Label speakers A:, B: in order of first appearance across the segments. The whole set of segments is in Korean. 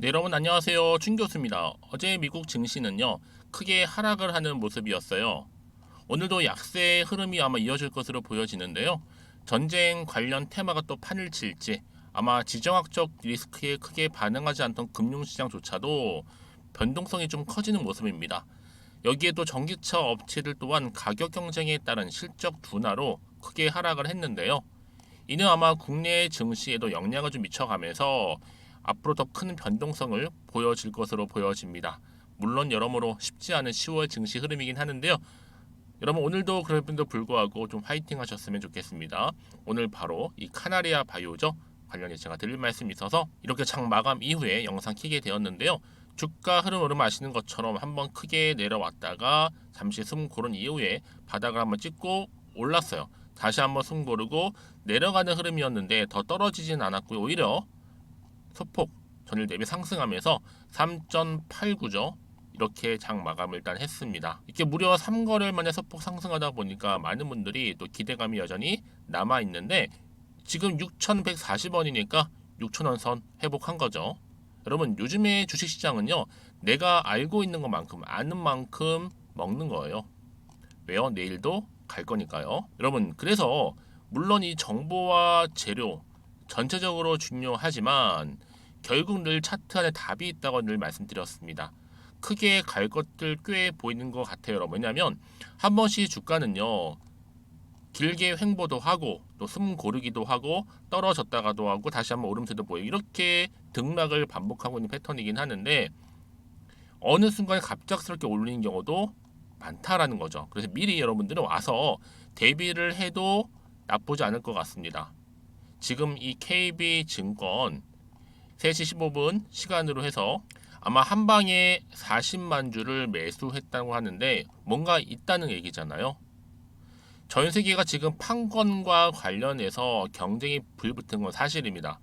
A: 네, 여러분 안녕하세요. 춘 교수입니다. 어제 미국 증시는요, 크게 하락을 하는 모습이었어요. 오늘도 약세의 흐름이 아마 이어질 것으로 보여지는데요. 전쟁 관련 테마가 또 판을 칠지, 아마 지정학적 리스크에 크게 반응하지 않던 금융시장조차도 변동성이 좀 커지는 모습입니다. 여기에 또 전기차 업체들 또한 가격 경쟁에 따른 실적 둔화로 크게 하락을 했는데요. 이는 아마 국내 증시에도 영향을 좀 미쳐가면서 앞으로 더 큰 변동성을 보여질 것으로 보여집니다. 물론 여러모로 쉽지 않은 10월 증시 흐름이긴 하는데요. 여러분 오늘도 그럼에도 불구하고 좀 화이팅 하셨으면 좋겠습니다. 오늘 바로 이 카나리아 바이오죠. 관련해 제가 드릴 말씀이 있어서 이렇게 장 마감 이후에 영상 키게 되었는데요. 주가 흐름 여러분 아시는 것처럼 한번 크게 내려왔다가 잠시 숨 고른 이후에 바닥을 한번 찍고 올랐어요. 다시 한번 숨 고르고 내려가는 흐름이었는데 더 떨어지진 않았고요. 오히려 소폭 전일 대비 상승하면서 3.89죠. 이렇게 장 마감을 일단 했습니다. 이렇게 무려 3거래일 만에 소폭 상승하다 보니까 많은 분들이 또 기대감이 여전히 남아 있는데 지금 6,140원이니까 6,000원 선 회복한 거죠. 여러분 요즘에 주식시장은요, 내가 알고 있는 것만큼 아는 만큼 먹는 거예요. 왜요? 내일도 갈 거니까요. 여러분 그래서 물론 이 정보와 재료 전체적으로 중요하지만 결국 늘 차트 안에 답이 있다고 늘 말씀드렸습니다. 크게 갈 것들 꽤 보이는 것 같아요, 여러분. 왜냐하면 한 번씩 주가는요, 길게 횡보도 하고 또 숨 고르기도 하고 떨어졌다가도 하고 다시 한번 오름세도 보이고 이렇게 등락을 반복하고 있는 패턴이긴 하는데 어느 순간에 갑작스럽게 올리는 경우도 많다라는 거죠. 그래서 미리 여러분들은 와서 대비를 해도 나쁘지 않을 것 같습니다. 지금 이 KB증권 3시 15분 시간으로 해서 아마 한 방에 40만 주를 매수했다고 하는데 뭔가 있다는 얘기잖아요. 전 세계가 지금 판권과 관련해서 경쟁이 불붙은 건 사실입니다.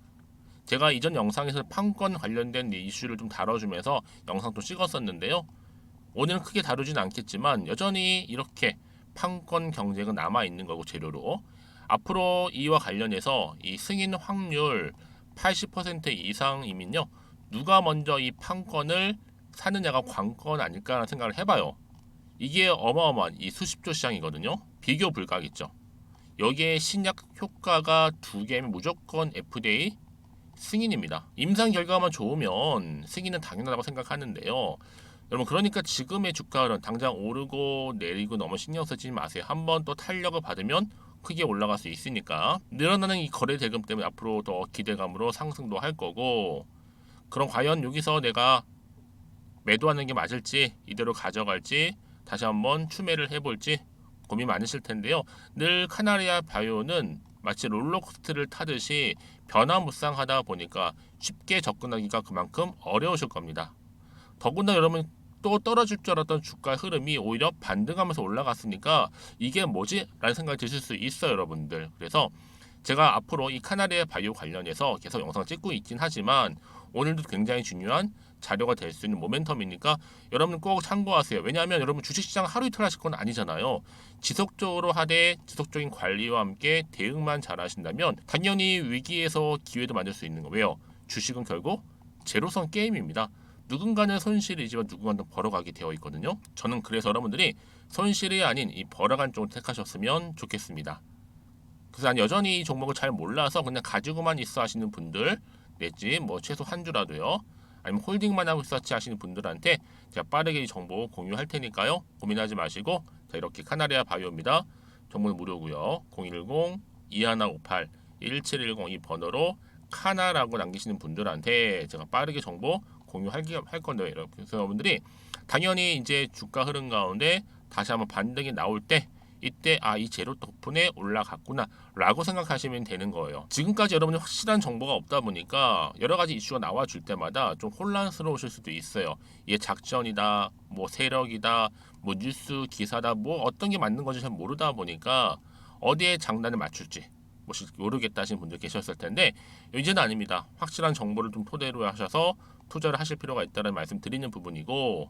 A: 제가 이전 영상에서 판권 관련된 이슈를 좀 다뤄주면서 영상도 찍었었는데요. 오늘은 크게 다루진 않겠지만 여전히 이렇게 판권 경쟁은 남아 있는 거고 재료로 앞으로 이와 관련해서 이 승인 확률 80% 이상이면요, 누가 먼저 이 판권을 사느냐가 관건 아닐까라는 생각을 해봐요. 이게 어마어마한 이 수십조 시장이거든요. 비교 불가하겠죠. 여기에 신약 효과가 두 개면 무조건 FDA 승인입니다. 임상 결과만 좋으면 승인은 당연하다고 생각하는데요. 여러분 그러니까 지금의 주가는 당장 오르고 내리고 너무 신경 쓰지 마세요. 한번 또 탄력을 받으면 크게 올라갈 수 있으니까 늘어나는 이 거래 대금 때문에 앞으로 더 기대감으로 상승도 할 거고, 그럼 과연 여기서 내가 매도하는 게 맞을지 이대로 가져갈지 다시 한번 추매를 해볼지 고민 많으실 텐데요. 늘 카나리아 바이오는 마치 롤러코스터를 타듯이 변화무쌍하다 보니까 쉽게 접근하기가 그만큼 어려우실 겁니다. 더군다나 여러분 또 떨어질 줄 알았던 주가 흐름이 오히려 반등하면서 올라갔으니까 이게 뭐지? 라는 생각이 드실 수 있어요, 여러분들. 그래서 제가 앞으로 이 카나리아 바이오 관련해서 계속 영상 찍고 있긴 하지만 오늘도 굉장히 중요한 자료가 될 수 있는 모멘텀이니까 여러분 꼭 참고하세요. 왜냐하면 여러분 주식시장 하루 이틀 하실 건 아니잖아요. 지속적으로 하되 지속적인 관리와 함께 대응만 잘 하신다면 당연히 위기에서 기회도 만들 수 있는 거예요. 주식은 결국 제로섬 게임입니다. 누군가는 손실이지만 누군가는 벌어가게 되어 있거든요. 저는 그래서 여러분들이 손실이 아닌 이 벌어간 쪽을 택하셨으면 좋겠습니다. 그래서 난 여전히 이 종목을 잘 몰라서 그냥 가지고만 있어 하시는 분들 내지 뭐 최소 한 주라도요, 아니면 홀딩만 하고 있었지 하시는 분들한테 제가 빠르게 이 정보 공유할 테니까요, 고민하지 마시고. 자, 이렇게 카나리아 바이오입니다. 정보는 무료고요. 010-2158-1710 이 번호로 카나라고 남기시는 분들한테 제가 빠르게 정보 공유할 건데요. 그래서 여러분들이 당연히 이제 주가 흐름 가운데 다시 한번 반등이 나올 때 이때 이 재료 덕분에 올라갔구나 라고 생각하시면 되는 거예요. 지금까지 여러분이 확실한 정보가 없다 보니까 여러 가지 이슈가 나와줄 때마다 좀 혼란스러우실 수도 있어요. 이게 작전이다, 뭐 세력이다, 뭐 뉴스 기사다, 뭐 어떤 게 맞는 건지 잘 모르다 보니까 어디에 장단을 맞출지 모르겠다 하시는 분들 계셨을 텐데 이제는 아닙니다. 확실한 정보를 좀 토대로 하셔서 투자를 하실 필요가 있다는 말씀 드리는 부분이고,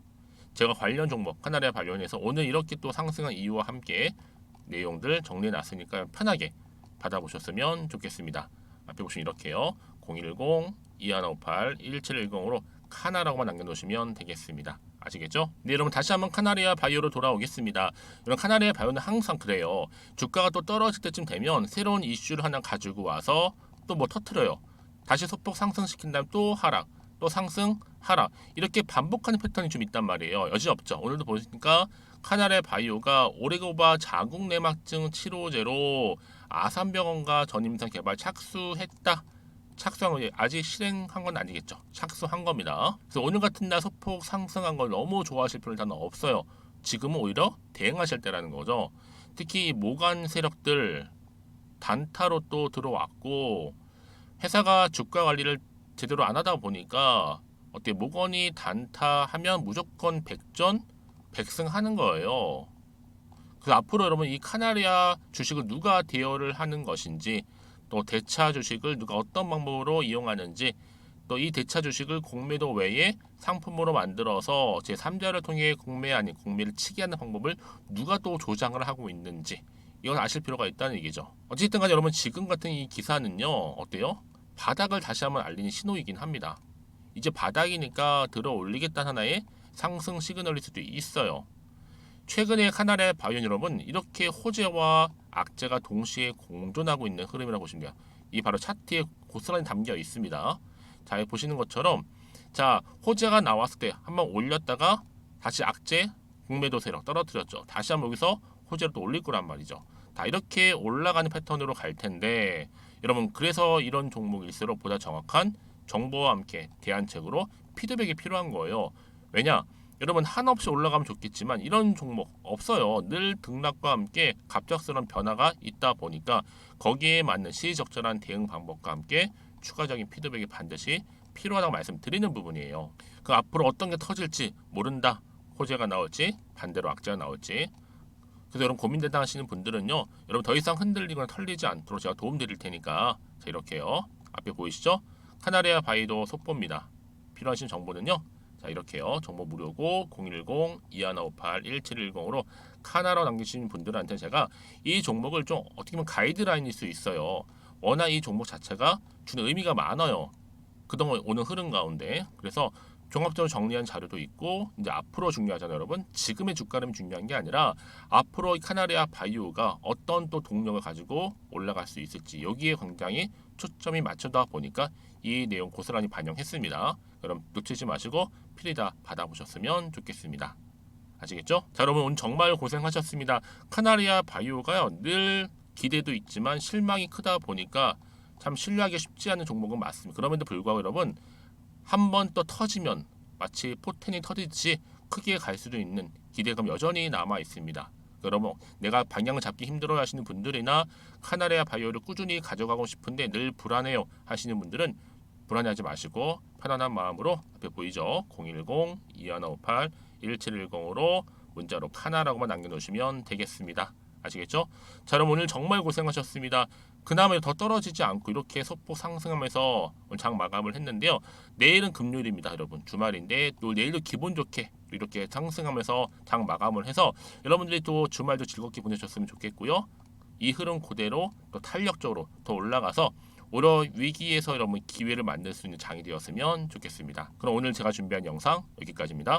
A: 제가 관련 종목 카나리아 관련해서 오늘 이렇게 또 상승한 이유와 함께 내용들 정리해 놨으니까 편하게 받아보셨으면 좋겠습니다. 앞에 보시면 이렇게요. 010-2158-1710으로 카나라고만 남겨놓으시면 되겠습니다. 아시겠죠? 네, 여러분 다시 한번 카나리아 바이오로 돌아오겠습니다. 이런 카나리아 바이오는 항상 그래요. 주가가 또 떨어질 때쯤 되면 새로운 이슈를 하나 가지고 와서 또 뭐 터트려요. 다시 소폭 상승시킨 다음 또 하락, 또 상승, 하락 이렇게 반복하는 패턴이 좀 있단 말이에요. 여지없죠. 오늘도 보시니까 카나리아 바이오가 오레고바 자궁 내막증 치료제로 아산병원과 전임상 개발 착수했다. 착수한 거 아직 실행한 건 아니겠죠. 착수한 겁니다. 그래서 오늘 같은 날 소폭 상승한 걸 너무 좋아하실 필요는 없어요. 지금은 오히려 대응하실 때라는 거죠. 특히 모간 세력들 단타로 또 들어왔고 회사가 주가 관리를 제대로 안 하다 보니까 어떻게 모건이 단타하면 무조건 백전 백승하는 거예요. 그래서 앞으로 여러분 이 카나리아 주식을 누가 대여를 하는 것인지 또 대차 주식을 누가 어떤 방법으로 이용하는지 또 이 대차 주식을 공매도 외에 상품으로 만들어서 제3자를 통해 공매 아닌 공매를 치게 하는 방법을 누가 또 조장을 하고 있는지 이건 아실 필요가 있다는 얘기죠. 어쨌든 간에 여러분 지금 같은 이 기사는요 어때요? 바닥을 다시 한번 알리는 신호이긴 합니다. 이제 바닥이니까 들어 올리겠다는 하나의 상승 시그널일 수도 있어요. 최근에 카나리아 바이오 여러분 이렇게 호재와 악재가 동시에 공존하고 있는 흐름이라고 보시면 돼요. 이 바로 차트에 고스란히 담겨 있습니다. 자, 보시는 것처럼 자 호재가 나왔을 때 한번 올렸다가 다시 악재 공매도 세력 떨어뜨렸죠. 다시 한번 여기서 호재로 또 올릴 거란 말이죠. 다 이렇게 올라가는 패턴으로 갈 텐데 여러분 그래서 이런 종목일수록 보다 정확한 정보와 함께 대안책으로 피드백이 필요한 거예요. 왜냐? 여러분 한없이 올라가면 좋겠지만 이런 종목 없어요. 늘 등락과 함께 갑작스러운 변화가 있다 보니까 거기에 맞는 시의적절한 대응 방법과 함께 추가적인 피드백이 반드시 필요하다고 말씀드리는 부분이에요. 그 앞으로 어떤 게 터질지 모른다. 호재가 나올지 반대로 악재가 나올지. 그래서 여러분 고민된다 하시는 분들은요. 여러분 더 이상 흔들리거나 털리지 않도록 제가 도움 드릴 테니까 자 이렇게요. 앞에 보이시죠? 카나리아 바이오 속보입니다. 필요하신 정보는요. 자 이렇게요. 정보 무료고 010-2158-1710으로 카나로 남기신 분들한테 제가 이 종목을 좀 어떻게 보면 가이드라인일 수 있어요. 워낙 이 종목 자체가 주는 의미가 많아요. 그동안 오는 흐름 가운데. 그래서 종합적으로 정리한 자료도 있고 이제 앞으로 중요하잖아요 여러분. 지금의 주가는 중요한 게 아니라 앞으로 이 카나리아 바이오가 어떤 또 동력을 가지고 올라갈 수 있을지 여기에 굉장히 초점이 맞춰다 보니까 이 내용 고스란히 반영했습니다. 그럼 놓치지 마시고 필히 다 받아보셨으면 좋겠습니다. 아시겠죠? 자 여러분 오늘 정말 고생하셨습니다. 카나리아 바이오가요 늘 기대도 있지만 실망이 크다 보니까 참 신뢰하기 쉽지 않은 종목은 맞습니다. 그럼에도 불구하고 여러분 한 번 또 터지면 마치 포텐이 터지듯이 크게 갈 수도 있는 기대감 여전히 남아 있습니다. 여러분 내가 방향을 잡기 힘들어 하시는 분들이나 카나리아 바이오를 꾸준히 가져가고 싶은데 늘 불안해요 하시는 분들은 불안해하지 마시고 편안한 마음으로 앞에 보이죠? 010-2158-1710으로 문자로 카나라고만 남겨놓으시면 되겠습니다. 아시겠죠? 자 여러분 오늘 정말 고생하셨습니다. 그나마 더 떨어지지 않고 이렇게 소폭 상승하면서 오늘 장 마감을 했는데요. 내일은 금요일입니다. 여러분 주말인데 또 내일도 기분 좋게 이렇게 상승하면서 장 마감을 해서 여러분들이 또 주말도 즐겁게 보내셨으면 좋겠고요. 이 흐름 그대로 또 탄력적으로 더 올라가서 오히려 위기에서 여러분 기회를 만들 수 있는 장이 되었으면 좋겠습니다. 그럼 오늘 제가 준비한 영상 여기까지입니다.